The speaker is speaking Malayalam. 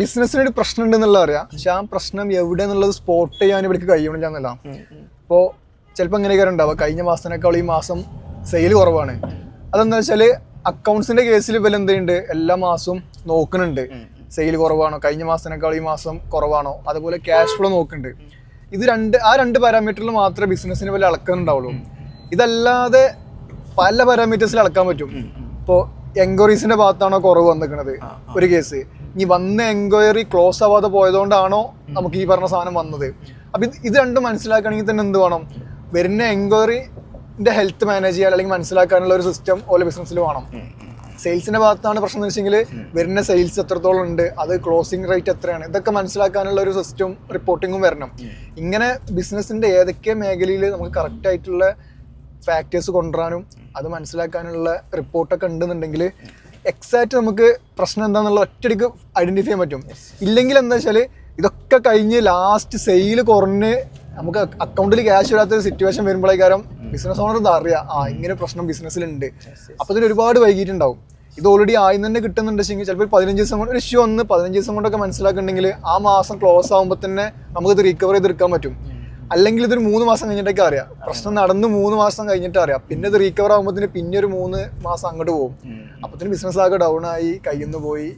ബിസിനസ്സിനൊരു പ്രശ്നം ഉണ്ടെന്നുള്ള അറിയാം, പക്ഷെ ആ പ്രശ്നം എവിടെ എന്നുള്ളത് സ്പോട്ട് ചെയ്യാൻ ഇവർക്ക് കഴിയണില്ല എന്നല്ല. ഇപ്പോൾ ചിലപ്പോൾ എങ്ങനെയൊക്കെ ഉണ്ടാവുക, കഴിഞ്ഞ മാസത്തിനേക്കാൾ ഈ മാസം സെയിൽ കുറവാണ്. അതെന്താ വെച്ചാൽ അക്കൗണ്ട്സിന്റെ കേസിൽ ഇവർ എന്തുണ്ട്, എല്ലാ മാസവും നോക്കുന്നുണ്ട് സെയിൽ കുറവാണോ, കഴിഞ്ഞ മാസത്തിനേക്കാൾ ഈ മാസം കുറവാണോ, അതുപോലെ ക്യാഷ് ഫ്ലോ നോക്കുന്നുണ്ട്. ഇത് രണ്ട് പാരാമീറ്ററിൽ മാത്രമേ ബിസിനസ്സിന് വല്ല അളക്കുന്നുണ്ടാവുള്ളൂ. ഇതല്ലാതെ പല പാരാമീറ്റേഴ്സിൽ അളക്കാൻ പറ്റും. ഇപ്പോൾ എൻക്വയറീസിന്റെ ഭാഗത്താണോ കുറവ് വന്നിരിക്കുന്നത് ഒരു കേസ്, ഇനി വന്ന എൻക്വയറി ക്ലോസ് ആവാതെ പോയതുകൊണ്ടാണോ നമുക്ക് ഈ പറഞ്ഞ സാധനം വന്നത്. അപ്പം ഇത് രണ്ടും മനസ്സിലാക്കണമെങ്കിൽ തന്നെ എന്ത് വേണം, വരുന്ന എൻക്വയറിന്റെ ഹെൽത്ത് മാനേജ് ചെയ്യാൻ അല്ലെങ്കിൽ മനസ്സിലാക്കാനുള്ള ഒരു സിസ്റ്റം ഓരോ ബിസിനസ്സിൽ വേണം. സെയിൽസിന്റെ ഭാഗത്താണ് പ്രശ്നം എന്ന് വെച്ചെങ്കിൽ വരുന്ന സെയിൽസ് എത്രത്തോളം ഉണ്ട്, അത് ക്ലോസിംഗ് റേറ്റ് എത്രയാണ്, ഇതൊക്കെ മനസ്സിലാക്കാനുള്ള ഒരു സിസ്റ്റം റിപ്പോർട്ടിങ്ങും വരണം. ഇങ്ങനെ ബിസിനസിന്റെ ഏതൊക്കെ മേഖലയിൽ നമുക്ക് കറക്റ്റ് ആയിട്ടുള്ള ഫാക്ടേഴ്സ് കൊണ്ടുവരാനും അത് മനസ്സിലാക്കാനുള്ള റിപ്പോർട്ടൊക്കെ ഉണ്ടെന്നുണ്ടെങ്കിൽ എക്സാക്റ്റ് നമുക്ക് പ്രശ്നം എന്താണെന്നുള്ള ഒറ്റയടിക്ക് ഐഡന്റിഫൈ ചെയ്യാൻ പറ്റും. ഇല്ലെങ്കിൽ എന്താ വെച്ചാൽ ഇതൊക്കെ കഴിഞ്ഞ് ലാസ്റ്റ് സെയിൽ കുറഞ്ഞ് നമുക്ക് അക്കൗണ്ടിൽ ക്യാഷ് വരാത്തൊരു സിറ്റുവേഷൻ വരുമ്പോഴേക്കാരം ബിസിനസ് ഓണർ എന്താ അറിയാം, ഇങ്ങനെ പ്രശ്നം ബിസിനസ്സിലുണ്ട്. അപ്പോൾ ഇതിന് ഒരുപാട് വൈകിട്ടുണ്ടാവും. ഇത് ഓൾറെഡി ആദ്യം തന്നെ കിട്ടുന്നുണ്ടെങ്കിൽ ചിലപ്പോൾ 15 ദിവസം കൊണ്ട് ഒരു ഇഷ്യൂ വന്ന് 15 ദിവസം കൊണ്ടൊക്കെ മനസ്സിലാക്കുന്നുണ്ടെങ്കിൽ ആ മാസം ക്ലോസ് ആകുമ്പോൾ തന്നെ നമുക്കിത് റിക്കവർ ചെയ്തെടുക്കാൻ പറ്റും. അല്ലെങ്കിൽ ഇതൊരു 3 മാസം കഴിഞ്ഞിട്ടൊക്കെ അറിയാം, പ്രശ്നം നടന്ന് 3 മാസം കഴിഞ്ഞിട്ട് അറിയാം. പിന്നെ ഇത് റീകവർ ആകുമ്പോഴത്തേന് പിന്നെ ഒരു 3 മാസം അങ്ങോട്ട് പോകും. അപ്പത്തിന് ബിസിനസ് ആകെ ഡൗൺ ആയി, കയ്യിൽ നിന്ന് പോയി.